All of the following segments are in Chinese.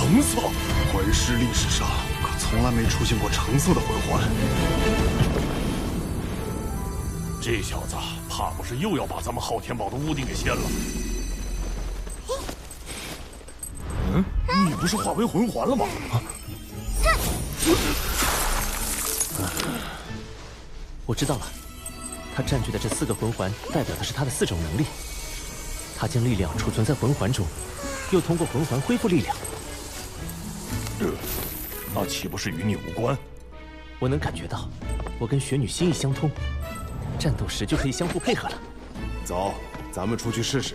橙色，魂师历史上可从来没出现过橙色的魂环。这小子怕不是又要把咱们昊天堡的屋顶给掀了？嗯，你不是化为魂环了吗？我知道了，他占据的这4个魂环代表的是他的4种能力。他将力量储存在魂环中，又通过魂环恢复力量。那岂不是与你无关？我能感觉到，我跟雪女心意相通，战斗时就可以相互配合了。走，咱们出去试试，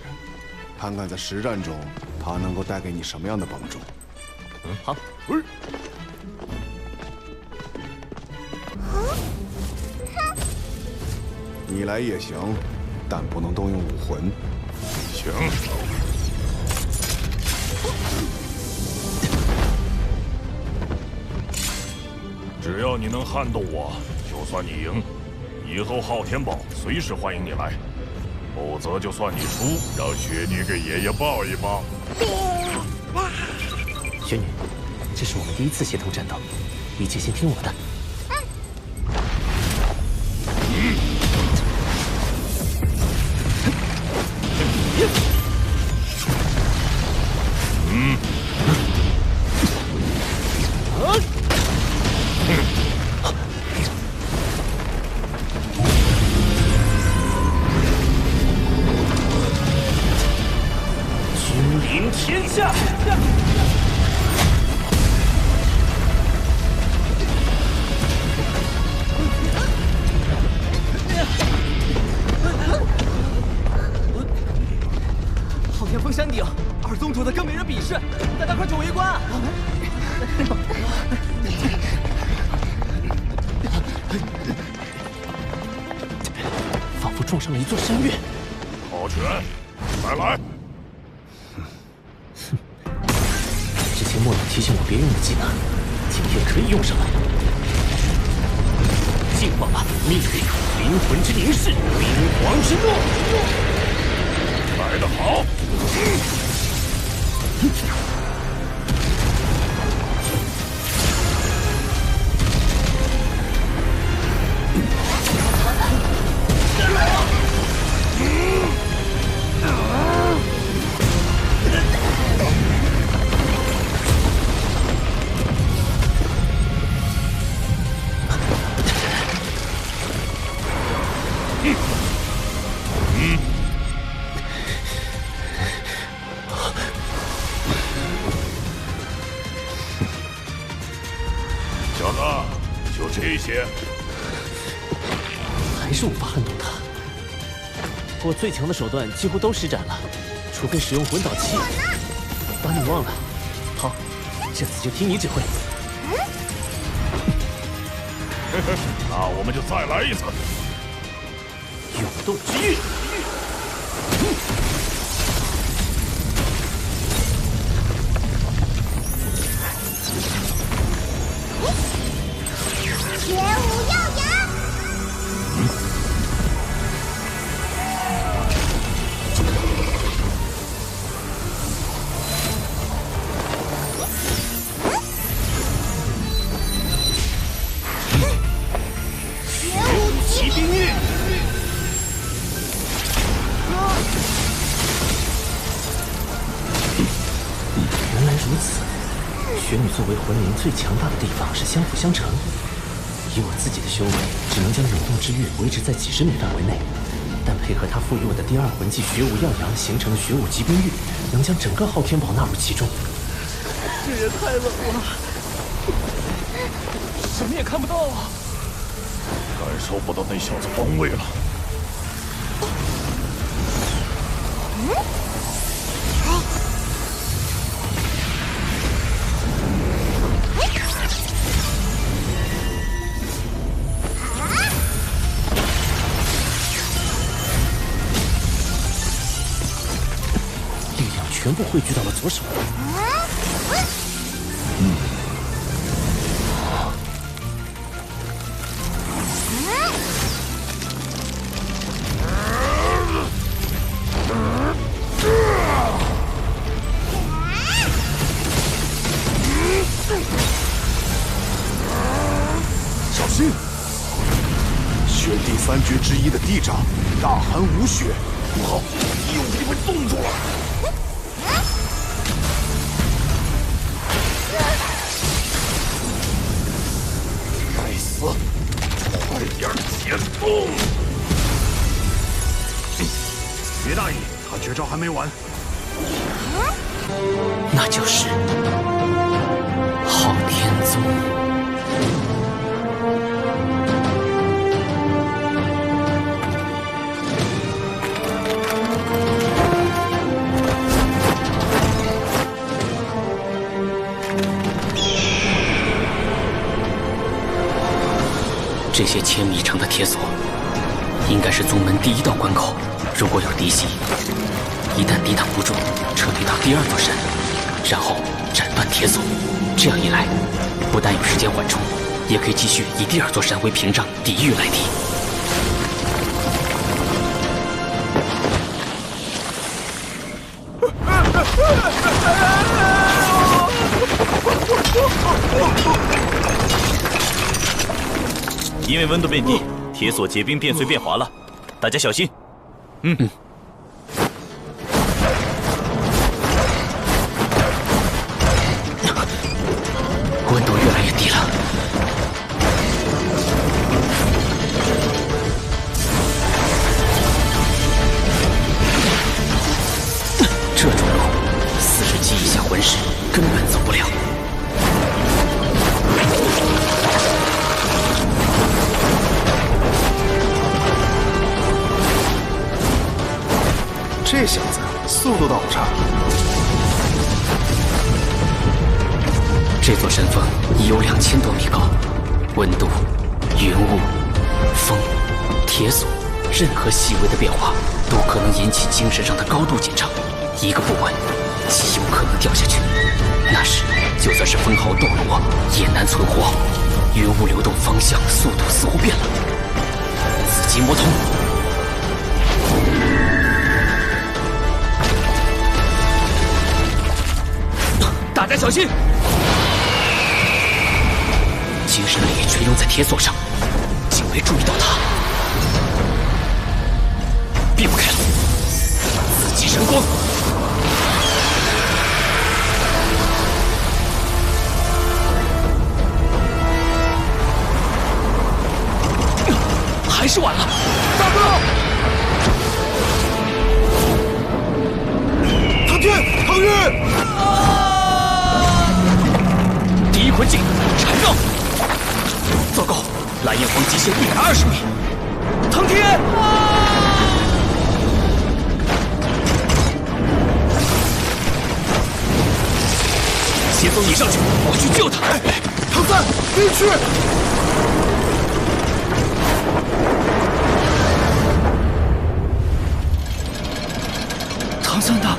看看在实战中他能够带给你什么样的帮助。好。你来也行，但不能动用武魂。行。只要你能撼动我，就算你赢。以后昊天堡随时欢迎你来，否则就算你输，让雪女给爷爷抱一抱。雪女，这是我们第1次协同战斗，一切先听我的。君临天下。昊天峰山顶，2宗主的更没人比视，大家快去围观啊！仿佛撞上了一座山岳。好拳，再来！之前莫勇提醒我别用的技能，今天可以用上了。进化吧，命运，灵魂之凝视，冥王之怒。来得好！小子，就这些，还是无法撼动他。我最强的手段几乎都施展了，除非使用魂导器。把你忘了。好，这次就听你指挥。那我们就再来一次。永斗之域。绝无耀阳。绝无骑兵玉。原来如此。雪女作为魂灵最强大的地方是相辅相成。以我自己的修为，只能将永动之域维持在几十米范围内，但配合他赋予我的第2魂技学武耀阳形成的学武疾兵玉，能将整个昊天堡纳入其中。这也太冷了，什么也看不到啊！感受不到那小子方位了。全部汇聚到了左手。心！血帝三绝之一的地掌，大寒无血，不好，又给我冻住了！该死！快点结冻！别大意，他绝招还没完。那就是昊天宗。这些千米长的铁索，应该是宗门第一道关口。如果有敌袭，一旦抵挡不住，撤退到第二座山，然后斩断铁索。这样一来，不但有时间缓冲，也可以继续以第二座山为屏障，抵御来敌。因为温度变低，铁索结冰变碎变滑了，大家小心。温度越来越低了。这种路，40级以下魂师根本走不了。这小子速度倒不差。这座山峰已有2000多米高，温度、云雾、风、铁索，任何细微的变化都可能引起精神上的高度紧张，一个不稳，极有可能掉下去。那时，就算是封号斗罗，也难存活。云雾流动方向、速度似乎变了。紫极魔通。大家小心！精神力全用在铁索上，竟没注意到他，避不开了。紫极神光，还是晚了，大哥！唐天，唐玉！第一魂技缠绕，糟糕！蓝焰黄极限120米，唐天！先送你上去，我去救他。唐三，你去！唐三大。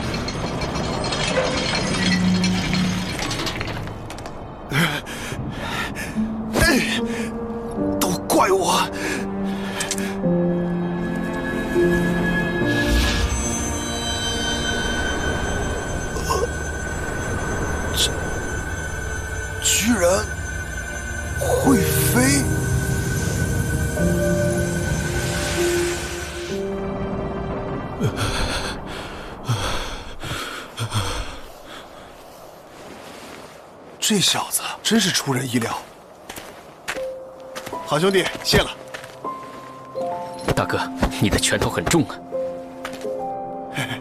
都怪我！这居然会飞！这小子真是出人意料。好兄弟，谢了。大哥，你的拳头很重啊！嘿嘿，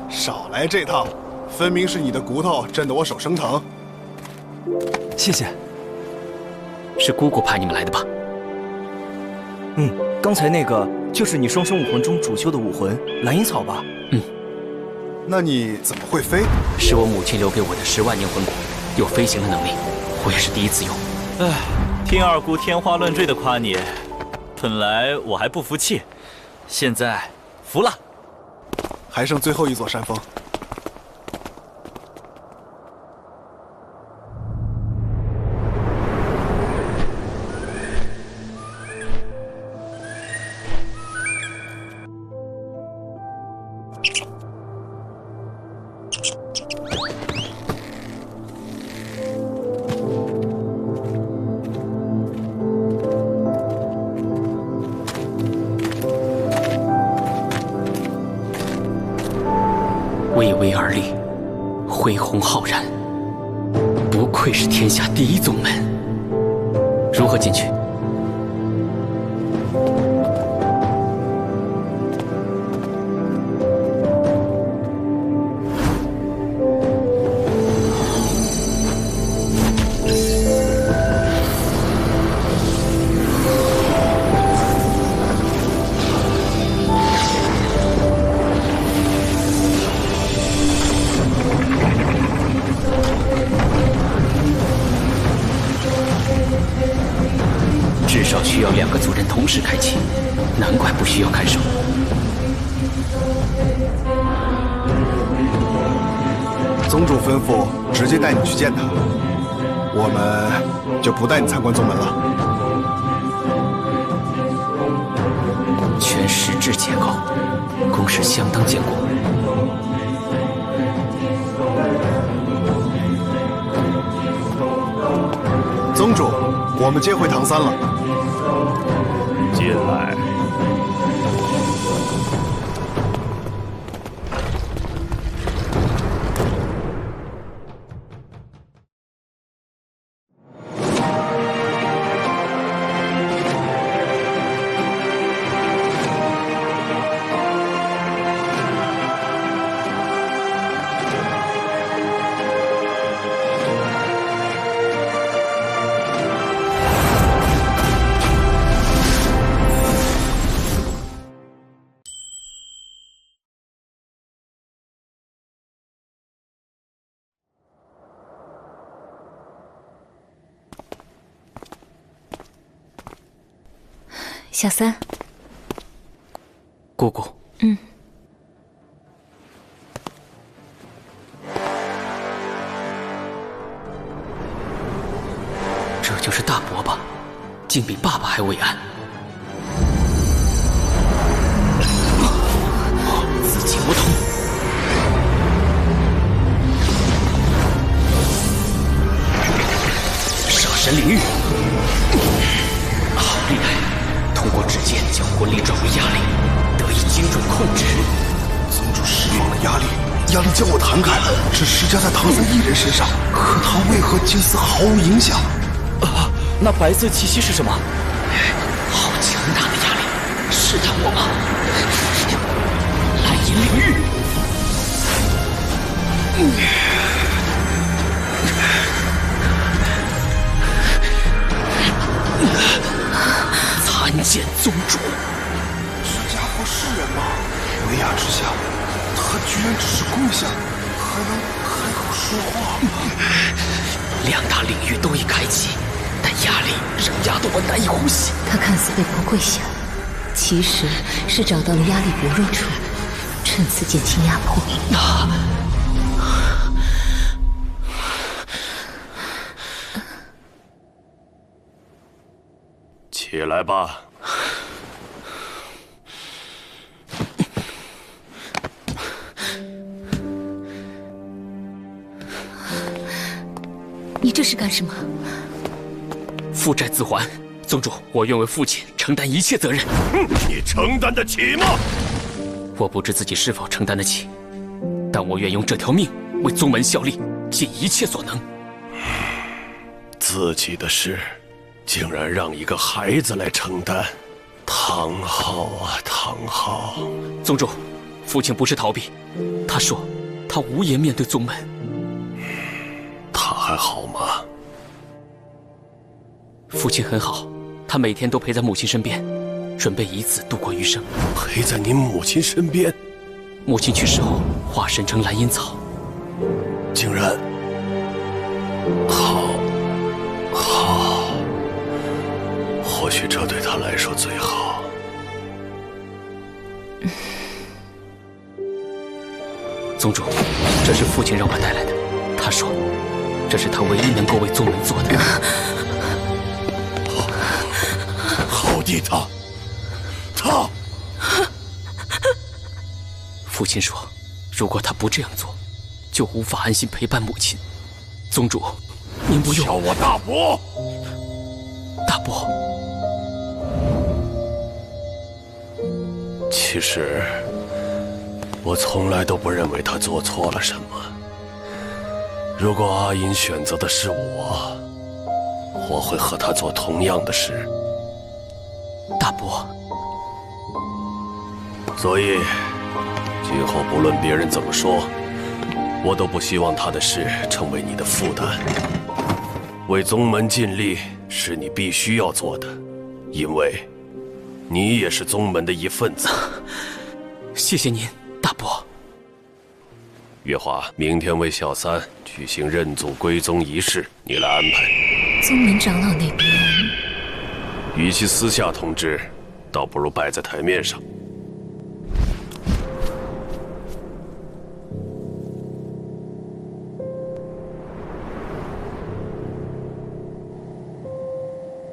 少来这套，分明是你的骨头震得我手生疼。谢谢。是姑姑派你们来的吧？刚才那个就是你双生武魂中主修的武魂蓝银草吧？那你怎么会飞？是我母亲留给我的10万年魂骨，有飞行的能力，我也是第一次用。唉，听二姑天花乱坠的夸你，本来我还不服气，现在服了。还剩最后一座山峰。恢宏浩然，不愧是天下第一宗门。如何进去？至少需要2个族人同时开启，难怪不需要看守。宗主吩咐直接带你去见他，我们就不带你参观宗门了。全石质结构，工事相当坚固。宗主，我们接回唐三了。进来。小三，姑姑。这就是大伯吧？竟比爸爸还伟岸。自己无同。杀神领域，好厉害！通过指尖将魂力转为压力，得以精准控制。宗主释放了压力，压力将我弹开，只施加在唐三一人身上，可他为何竟似毫无影响？啊，那白色气息是什么？好强大的压力，试探我吗？蓝银领域。参见宗主。这家伙是人吗？威压之下，他居然只是跪下，还能开口说话。2大领域都已开启，但压力仍压得我难以呼吸。他看似被迫跪下，其实是找到了压力薄弱处，趁此减轻压迫。起来吧。你这是干什么？父债自还，宗主，我愿为父亲承担一切责任。你承担得起吗？我不知自己是否承担得起，但我愿用这条命为宗门效力，尽一切所能。自己的事，竟然让一个孩子来承担，唐昊啊，唐昊！宗主，父亲不是逃避，他说他无颜面对宗门。他还好吗？父亲很好，他每天都陪在母亲身边，准备以此度过余生。陪在您母亲身边？母亲去世后，化身成蓝银草，竟然……好，或许这对他来说最好。宗主，这是父亲让我带来的。他说，这是他唯一能够为宗门做的。好地他。父亲说，如果他不这样做，就无法安心陪伴母亲。宗主，您不用叫我大伯。大伯。其实，我从来都不认为他做错了什么。如果阿银选择的是我，我会和他做同样的事。大伯，所以今后不论别人怎么说，我都不希望他的事成为你的负担。为宗门尽力是你必须要做的，因为你也是宗门的一份子。谢谢您，大伯。月华，明天为小三举行认祖归宗仪式，你来安排。宗门长老那边，与其私下通知，倒不如摆在台面上。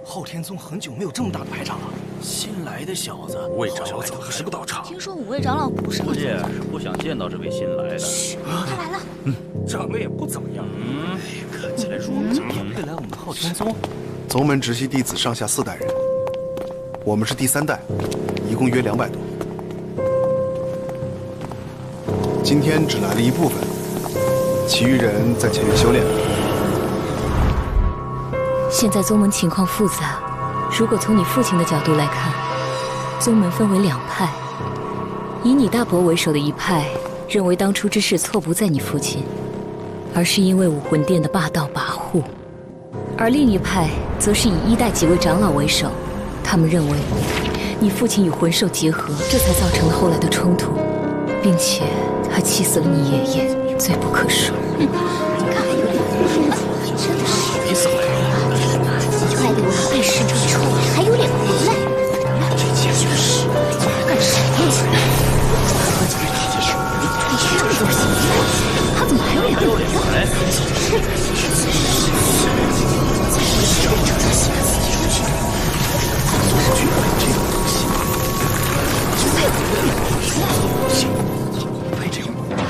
昊天宗很久没有这么大的排场了，新来的小子，五位长老怎么还不到场？听说五位长老不是估计是不想见到这位新来的。他来了。长得也不怎么样。看起来弱不怎么样。会来我们昊天宗？宗门直系弟子上下4代人，我们是第3代，一共约200多。今天只来了一部分，其余人在前院修炼。现在宗门情况复杂，如果从你父亲的角度来看，宗门分为2派，以你大伯为首的一派认为当初之事错不在你父亲，而是因为武魂殿的霸道跋扈；而另一派则是以1代几位长老为首，他们认为你父亲与魂兽结合，这才造成了后来的冲突，并且还气死了你爷爷，罪不可恕。你看，真的是意思回来了。快给我办事这臭，还有脸回来？这就是干什么？何止是替身，你这么多心思，他怎么还有脸回来？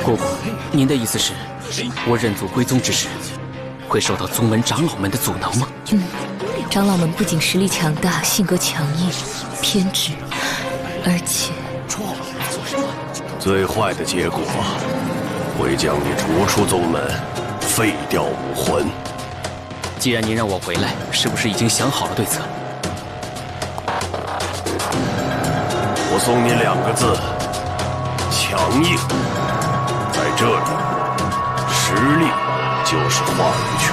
姑姑，您的意思是，我认祖归宗之时，会受到宗门长老们的阻挠吗？长老们不仅实力强大，性格强硬、偏执，而且最坏的结果会将你逐出宗门，废掉武魂。既然您让我回来，是不是已经想好了对策？我送你2个字：强硬。在这里，实力就是话语权。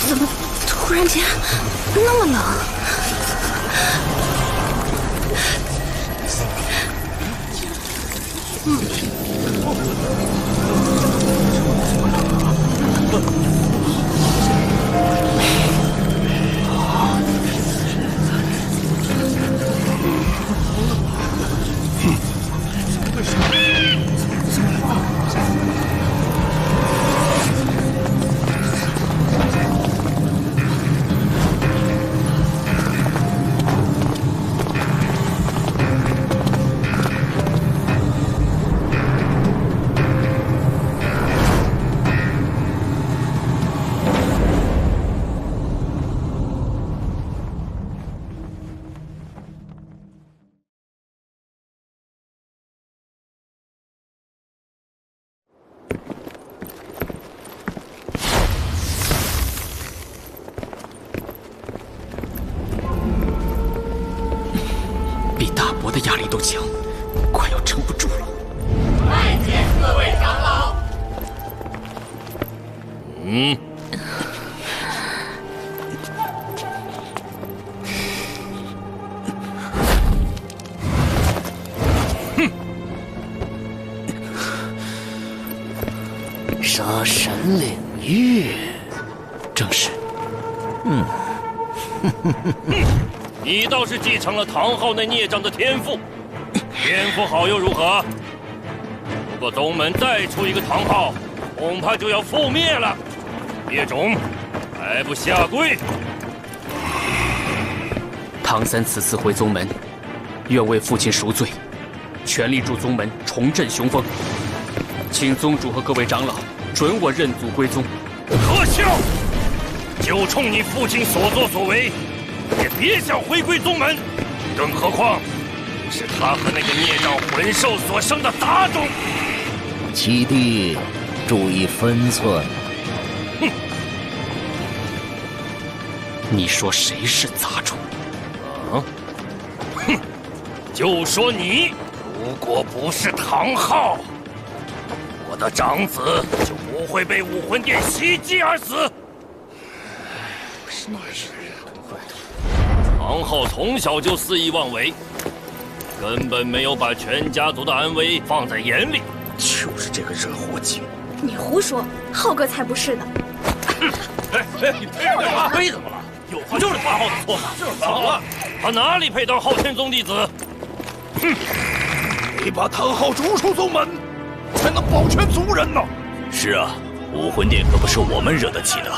怎么突然间那么冷？比大伯的压力都强，快要撑不住了。拜见各位长老。杀神领域，正是。你倒是继承了唐昊那孽障的天赋，天赋好又如何？如果宗门再出一个唐昊，恐怕就要覆灭了。叶种，还不下跪！唐三此次回宗门，愿为父亲赎罪，全力助宗门重振雄风。请宗主和各位长老准我认祖归宗。可笑！就冲你父亲所作所为，别想回归宗门，更何况是他和那个孽障魂兽所生的杂种。七弟，注意分寸。哼！你说谁是杂种？啊？哼！就说你，如果不是唐昊，我的长子就不会被武魂殿袭击而死。不是那个人。唐昊从小就肆意妄为，根本没有把全家族的安危放在眼里。就是这个惹祸精！你胡说，浩哥才不是呢！你配干嘛？配怎么了？有话就是大昊的错嘛！怎么了？他哪里配当昊天宗弟子？哼！得把唐昊逐出宗门，才能保全族人呢。是啊，武魂殿可不是我们惹得起的。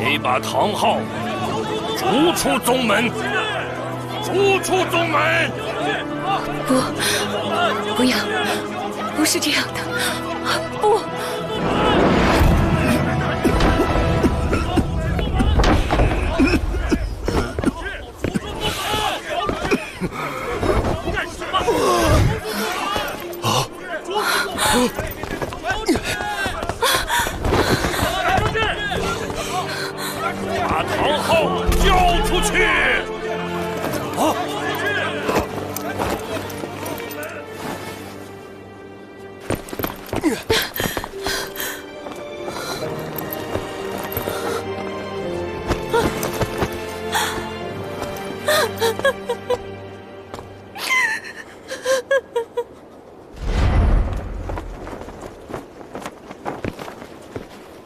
得把唐昊逐出宗门，逐出宗门！不要，不是这样的，不！把唐昊交出去！啊！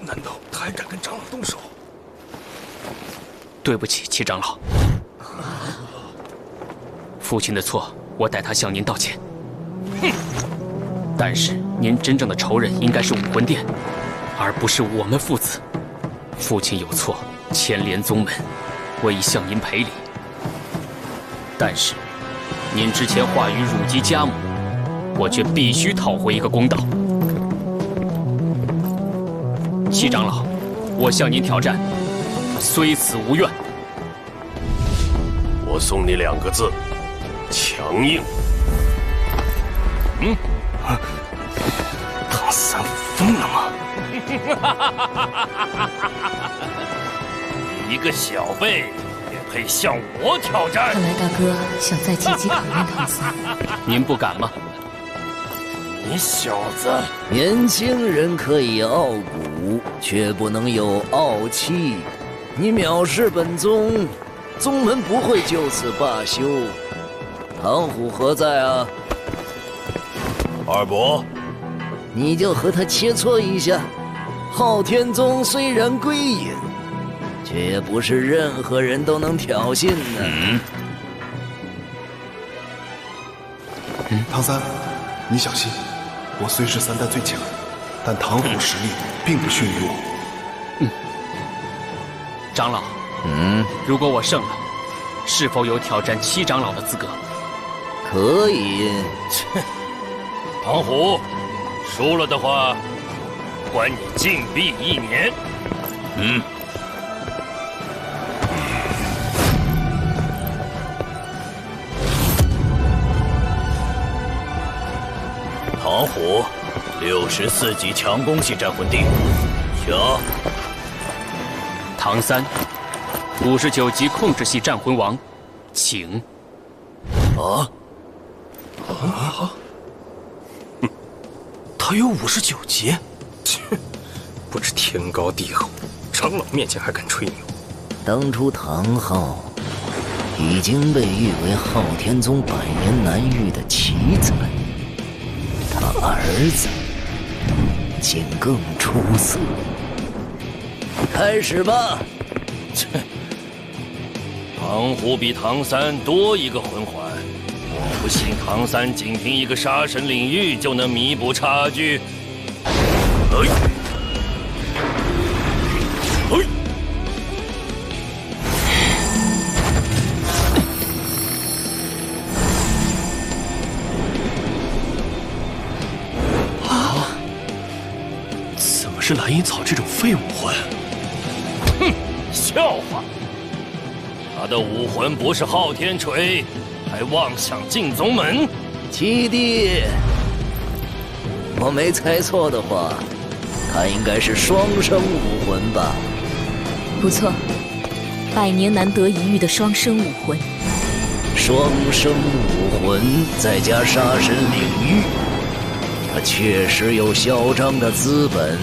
难道他还敢跟长老动手？对不起，七长老，父亲的错，我代他向您道歉。哼！但是您真正的仇人应该是武魂殿，而不是我们父子。父亲有错，牵连宗门，我已向您赔礼。但是，您之前话语辱及家母，我却必须讨回一个公道。七长老，我向您挑战。虽死无怨。我送你2个字：强硬。唐三疯了吗？你一个小辈也配向我挑战？看来大哥想再积极考验唐三。您不敢吗？你小子，年轻人可以傲骨，却不能有傲气。你藐视本宗，宗门不会就此罢休。唐虎何在啊？二伯，你就和他切磋一下。昊天宗虽然归隐，却也不是任何人都能挑衅的。唐三，你小心。我虽是3代最强，但唐虎实力并不逊于我。长老，如果我胜了，是否有挑战七长老的资格？可以。唐虎，输了的话，关你禁闭1年。唐虎，64级强攻系战魂帝，请。唐三，59级控制系战魂王，请。他有59级，切，不知天高地厚，长老面前还敢吹牛。当初唐昊已经被誉为昊天宗100年难遇的奇才，他儿子竟更出色。开始吧。切，唐虎比唐三多一个魂环，我不信唐三仅凭一个杀神领域就能弥补差距。蓝银草这种废武魂。哼，笑话！他的武魂不是昊天锤，还妄想进宗门？七弟，我没猜错的话，他应该是双生武魂吧？不错，100年难得一遇的双生武魂。双生武魂再加杀神领域，他确实有嚣张的资本。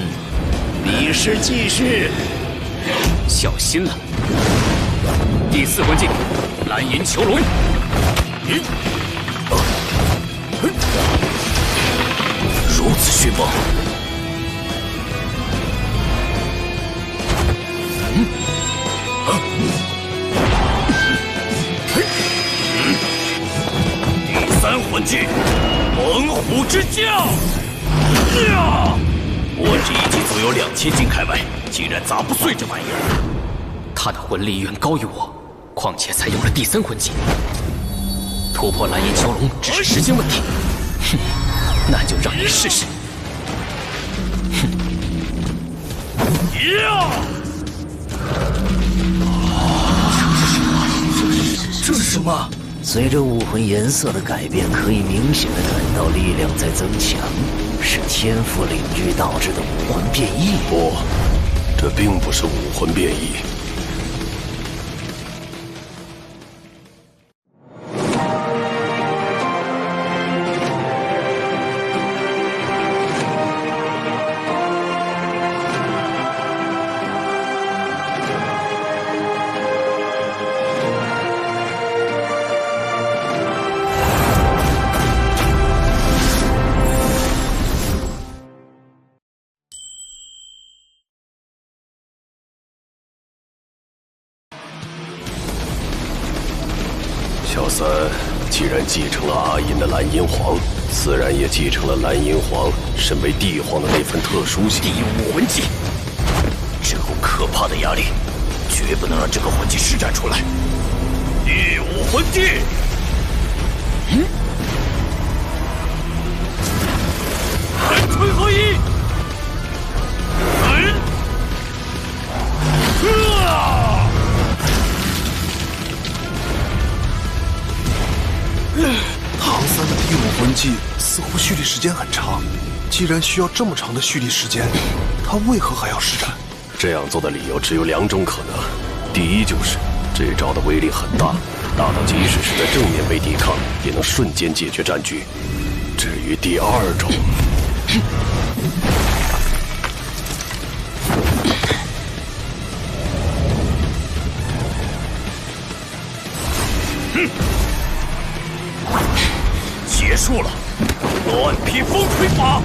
比试继续，小心了！第4魂技，蓝银囚笼。如此迅猛，第3魂技，猛虎之将。我这一击足有2000斤开外，竟然砸不碎这玩意儿。他的魂力远高于我，况且才用了第3魂技，突破蓝银囚笼只是时间问题。哼，那就让你试试。这是什么？随着武魂颜色的改变，可以明显的感到力量在增强，是天赋领域导致的武魂变异。不，这并不是武魂变异。小三既然继承了阿银的蓝银皇，自然也继承了蓝银皇身为帝皇的那份特殊性。第5魂技，这股可怕的压力，绝不能让这个魂技施展出来。第5魂技，人锤合一，唐三的第5魂技似乎蓄力时间很长，既然需要这么长的蓄力时间，他为何还要施展？这样做的理由只有2种可能：第一就是这招的威力很大，大到即使是在正面被抵抗，也能瞬间解决战局；至于第2种，结束了，乱披风吹法。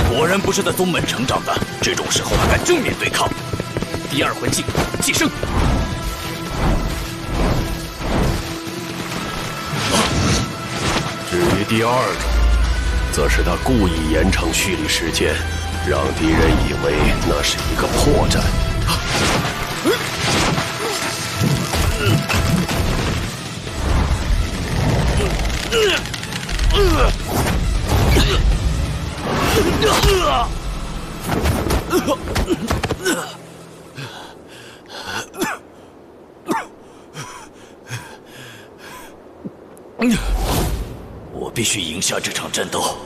果然不是在宗门成长的，这种时候还敢正面对抗。第2魂技，寄生。至于第2种，则是他故意延长蓄力时间，让敌人以为那是一个破绽。我必须赢下这场战斗。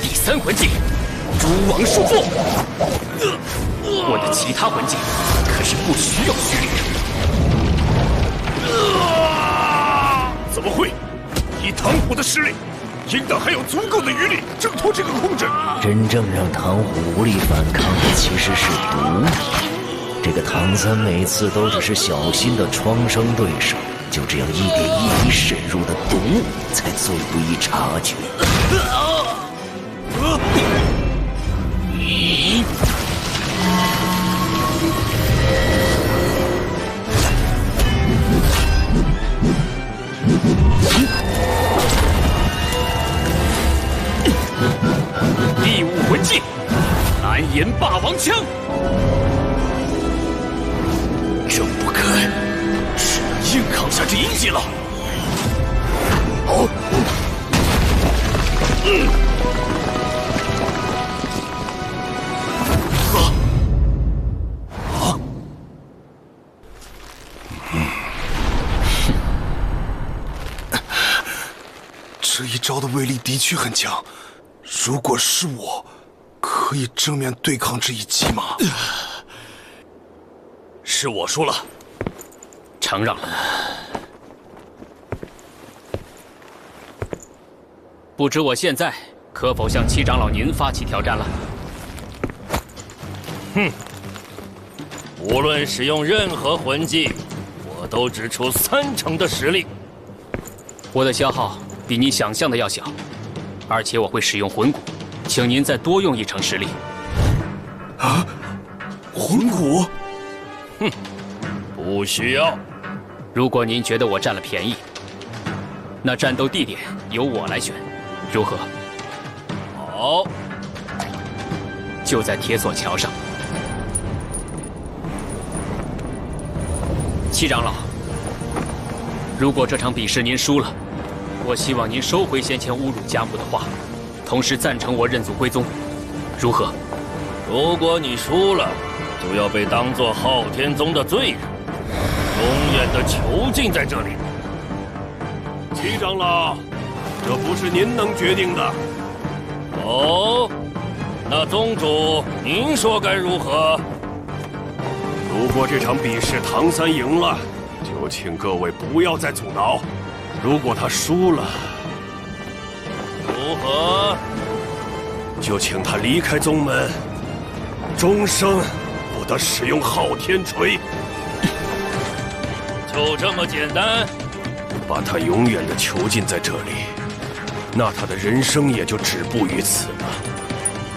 第3魂技，蛛网束缚。我的其他魂技可是不需要蓄力的。怎么会？以唐虎的实力，应当还有足够的余力挣脱这个控制。真正让唐虎无力反抗的其实是毒。这个唐三每次都只是小新的双生对手，就这样一点一滴渗入的毒，才最不易察觉。第五魂技，蓝炎霸王枪。睁不开，只能硬扛下这一击了。好，这一招的威力的确很强，如果是我，可以正面对抗这一击吗？是我输了，承让了。不知我现在可否向七长老您发起挑战了？哼，无论使用任何魂技，我都只出30%的实力。我的消耗比你想象的要小，而且我会使用魂骨，请您再多用1成实力。啊，魂骨？哼，不需要。如果您觉得我占了便宜，那战斗地点由我来选，如何？好，就在铁索桥上。七长老，如果这场比试您输了，我希望您收回先前侮辱家母的话，同时赞成我认祖归宗，如何？如果你输了，就要被当作昊天宗的罪人，永远的囚禁在这里。七长老，这不是您能决定的。哦，那宗主，您说该如何？如果这场比试唐三赢了，就请各位不要再阻挠；如果他输了，如何？就请他离开宗门，终生不得使用昊天锤。就这么简单？把他永远的囚禁在这里，那他的人生也就止步于此了。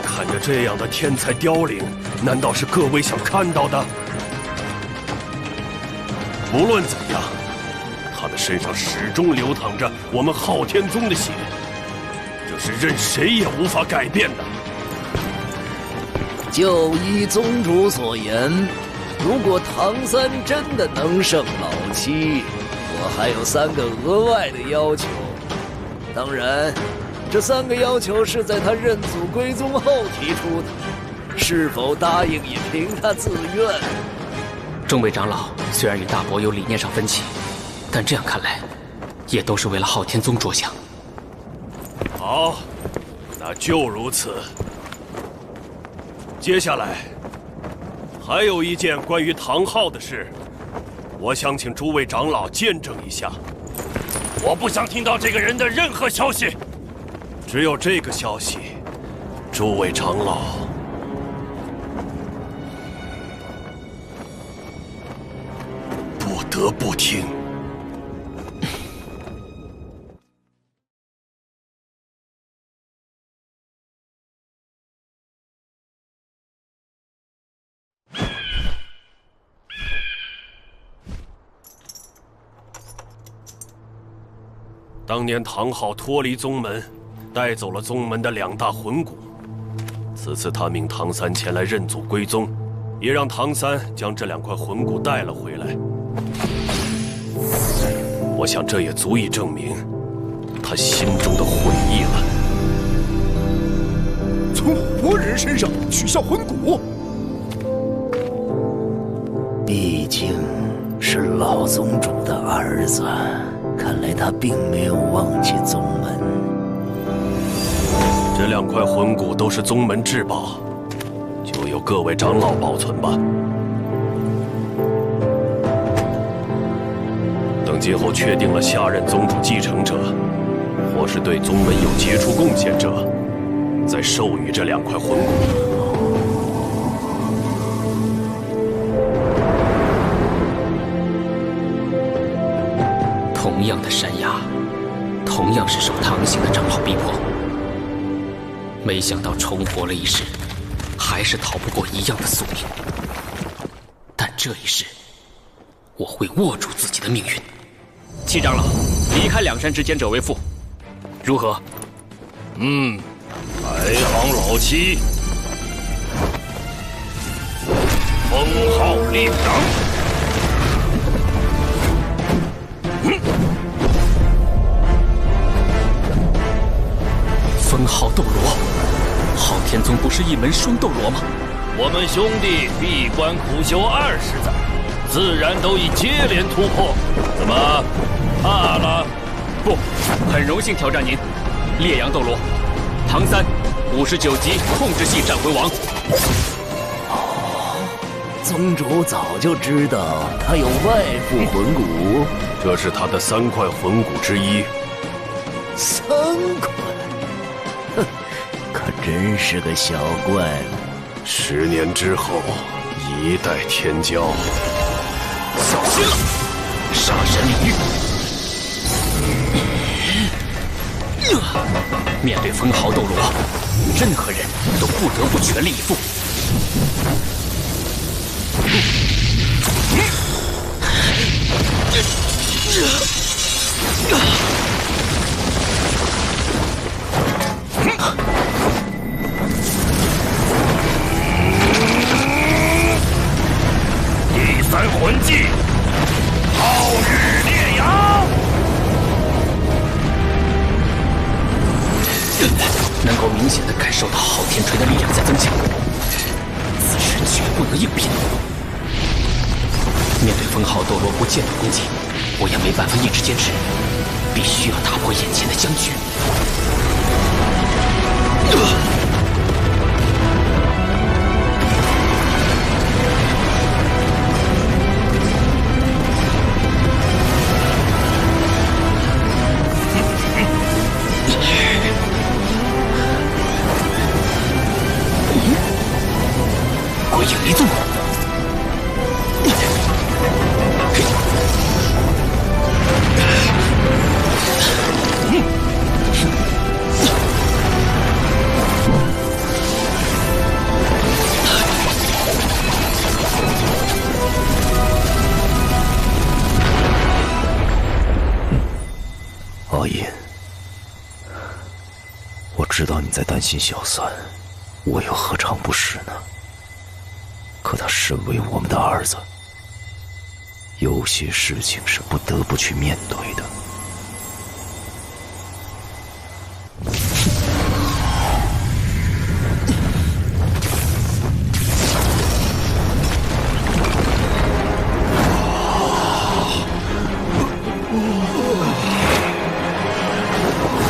看着这样的天才凋零，难道是各位想看到的？无论怎样，他的身上始终流淌着我们昊天宗的血，这是任谁也无法改变的。就依宗主所言，如果唐三真的能胜老七，我还有3个额外的要求。当然，这3个要求是在他认祖归宗后提出的，是否答应也凭他自愿。众位长老虽然与大伯有理念上分歧，但这样看来，也都是为了昊天宗着想。好，那就如此。接下来，还有一件关于唐昊的事，我想请诸位长老见证一下。我不想听到这个人的任何消息。只有这个消息，诸位长老不得不听。当年唐昊脱离宗门，带走了宗门的2大魂骨。此次他命唐三前来认祖归宗，也让唐三将这2块魂骨带了回来。我想这也足以证明他心中的悔意了。从活人身上取下魂骨，毕竟是老宗主的儿子，看来他并没有忘记宗门。这2块魂骨都是宗门至宝，就由各位长老保存吧。等今后确定了下任宗主继承者，或是对宗门有杰出贡献者，再授予这2块魂骨。同样的山崖，同样是受唐姓的长老逼迫，没想到重活了一世，还是逃不过一样的宿命。但这一世，我会握住自己的命运。七长老，离开两山之间者为父，如何？排行老七，封号烈阳。封号斗罗，昊天宗不是一门双斗罗吗？我们兄弟闭关苦修20载，自然都已接连突破。怎么，怕了？不，很荣幸挑战您。烈阳斗罗，唐三，59级控制系战魂王。宗主早就知道他有外附魂骨，这是他的3块魂骨之一。3块，哼，可真是个小怪物。10年之后，一代天骄。小心了，杀神领域。面对封号斗罗，任何人都不得不全力以赴。第3魂技，皓日烈阳。能够明显的感受到昊天锤的力量在增强，此时绝不能硬拼。面对封号斗罗不见的攻击，我也没办法一直坚持，必须要打破眼前的僵局。鬼影离踪。阿银，我知道你在担心小三，我又何尝不是呢？可他身为我们的儿子，有些事情是不得不去面对的。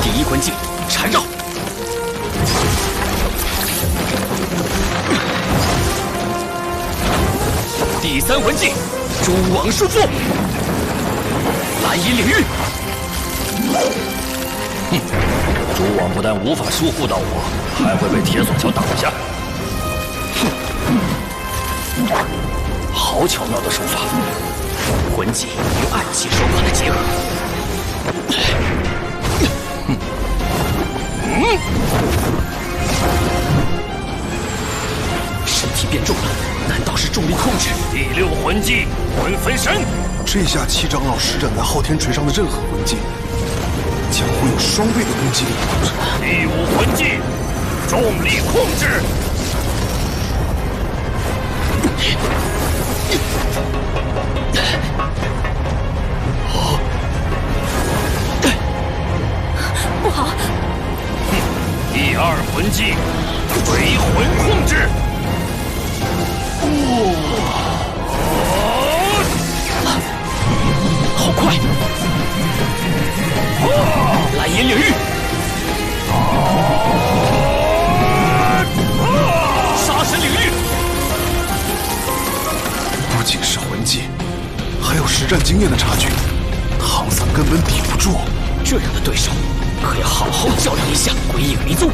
第1魂技，缠绕。第3魂技，蛛网束缚。蓝银领域。蛛网不但无法疏忽到我，还会被铁索桥挡下。好巧妙的手法，魂技与暗器手法的结合。身体变重了，难道是重力控制？第6魂技，魂分身。这下七长老施展在昊天锤上的任何魂技，将会有双倍的攻击力。第5魂技，重力控制。不好！第2魂技，回魂控制。好快！蓝银领域。杀神领域。不仅是魂技，还有实战经验的差距，唐三根本抵不住。这样的对手，可要好好较量一下。鬼影离踪。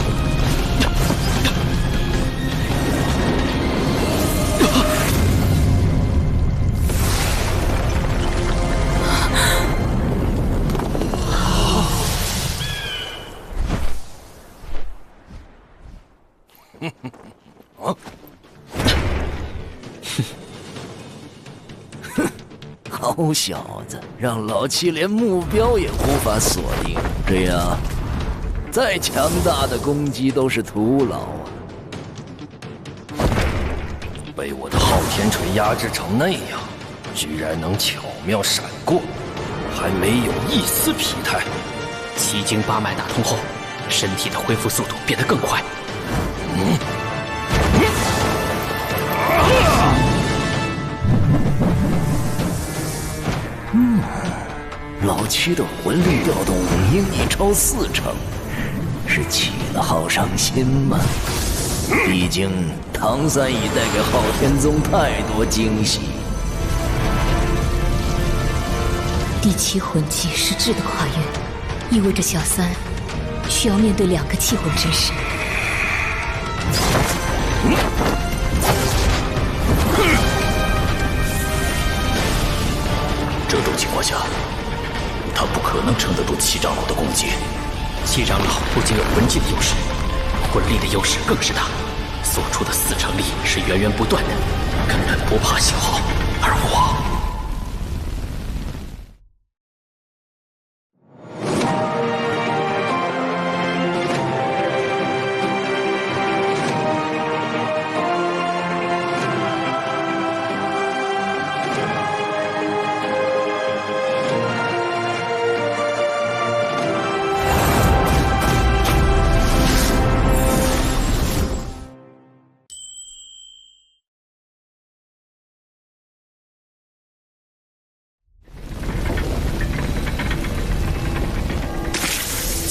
好小子，让老七连目标也无法锁定，这样再强大的攻击都是徒劳啊！被我的昊天锤压制成那样，居然能巧妙闪过，还没有一丝疲态。7经8脉打通后，身体的恢复速度变得更快。老七的魂力调动应已超40%，是起了好伤心吗？毕竟唐三已带给昊天宗太多惊喜。第7魂技是质的跨越，意味着小三需要面对2个气魂之士。这种情况下，他不可能撑得住7长老的攻击。7长老不仅有魂技的优势，魂力的优势更是大，所出的4成力是源源不断的，根本不怕消耗。而我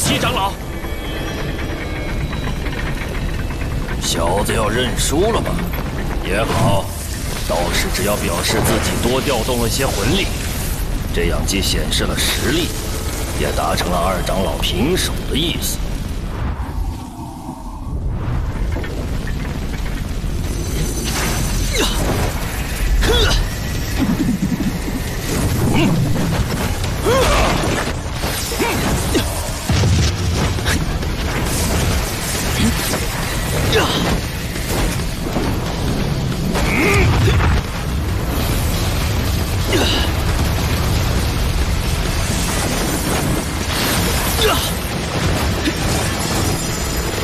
，7长老，小子要认输了吗？也好，道士只要表示自己多调动了些魂力，这样既显示了实力，也达成了2长老平手的意思。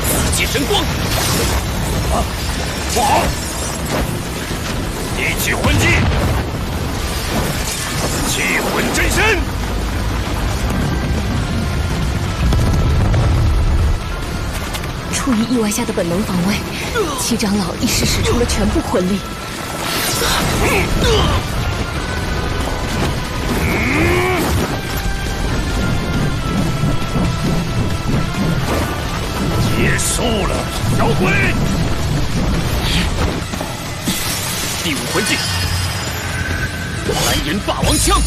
四季神光！不好！第7魂技，气魂真身。出于意外下的本能防卫，7长老一时使出了全部魂力。结束了，小鬼！第5魂技，蓝银霸王枪。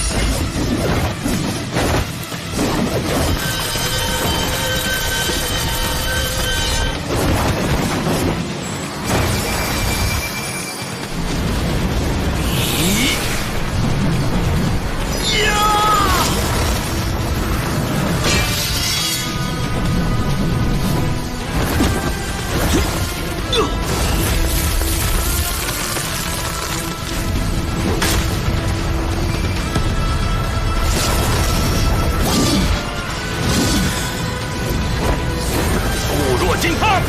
固若金汤。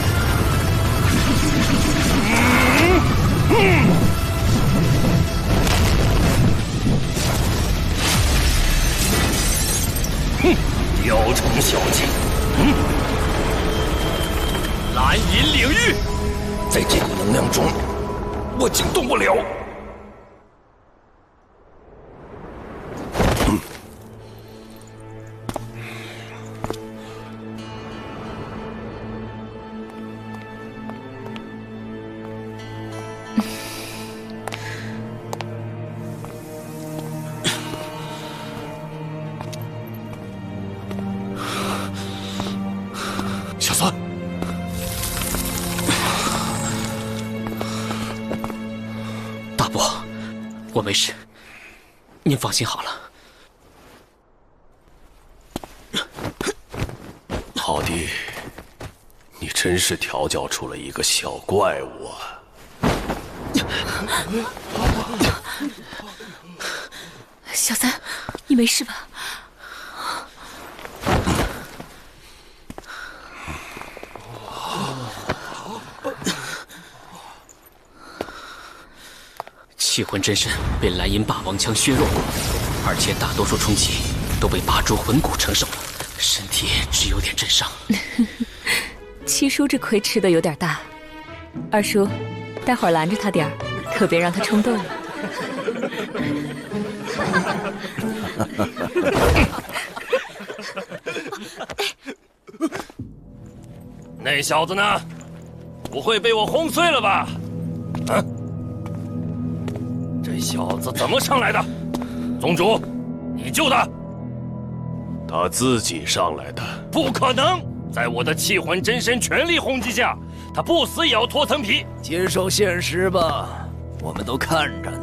雕虫小技。蓝银领域，在这股能量中，我竟动不了。小三，大伯，我没事，您放心好了。好弟，你真是调教出了一个小怪物啊！小三，你没事吧？气魂真身被蓝银霸王枪削弱过，而且大多数冲击都被拔珠魂骨承受了，身体只有点震伤。七叔这亏吃的有点大，二叔，待会儿拦着他点儿，可别让他冲动了。那小子呢？不会被我轰碎了吧？啊！这小子怎么上来的？宗主，你救他！他自己上来的。不可能！在我的气魂真身全力轰击下，他不死也要脱层皮。接受现实吧，我们都看着呢。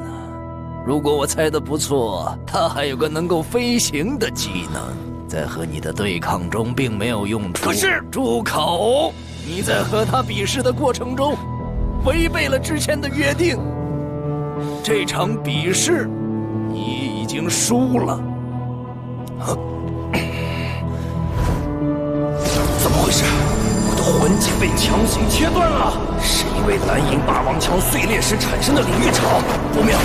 如果我猜的不错，他还有个能够飞行的技能，在和你的对抗中并没有用出。可是，住口！你在和他比试的过程中，违背了之前的约定。这场比试，你已经输了。怎么回事？我的魂技被强行切断了，是因为蓝银霸王枪碎裂时产生的领域场。不妙，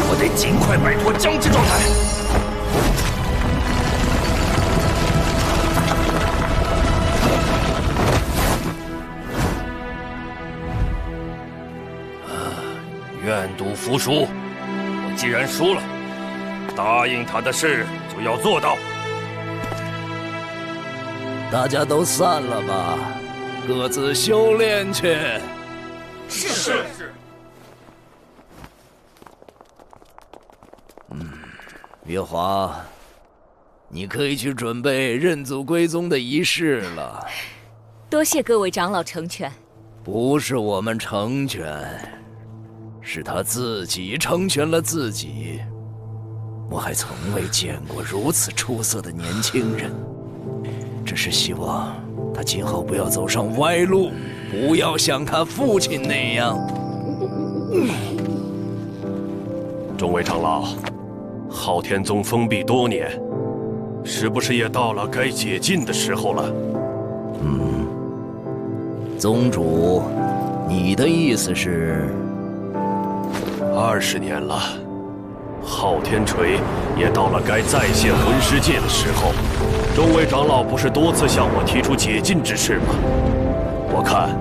我得尽快摆脱僵直状态。愿赌服输，我既然输了，答应他的事就要做到。大家都散了吧，各自修炼去。是。月华，你可以去准备认祖归宗的仪式了。多谢各位长老成全。不是我们成全，是他自己成全了自己。我还从未见过如此出色的年轻人，只是希望他今后不要走上歪路，不要像他父亲那样。众位长老，昊天宗封闭多年，是不是也到了该解禁的时候了？宗主，你的意思是？20年了，昊天锤也到了该再现魂师界的时候。众位长老不是多次向我提出解禁之事吗？我看，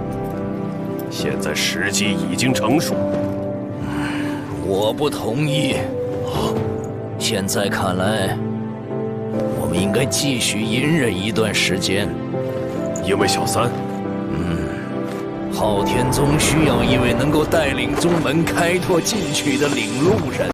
现在时机已经成熟。我不同意。现在看来，我们应该继续隐忍一段时间。因为小三。昊天宗需要一位能够带领宗门开拓进取的领路人。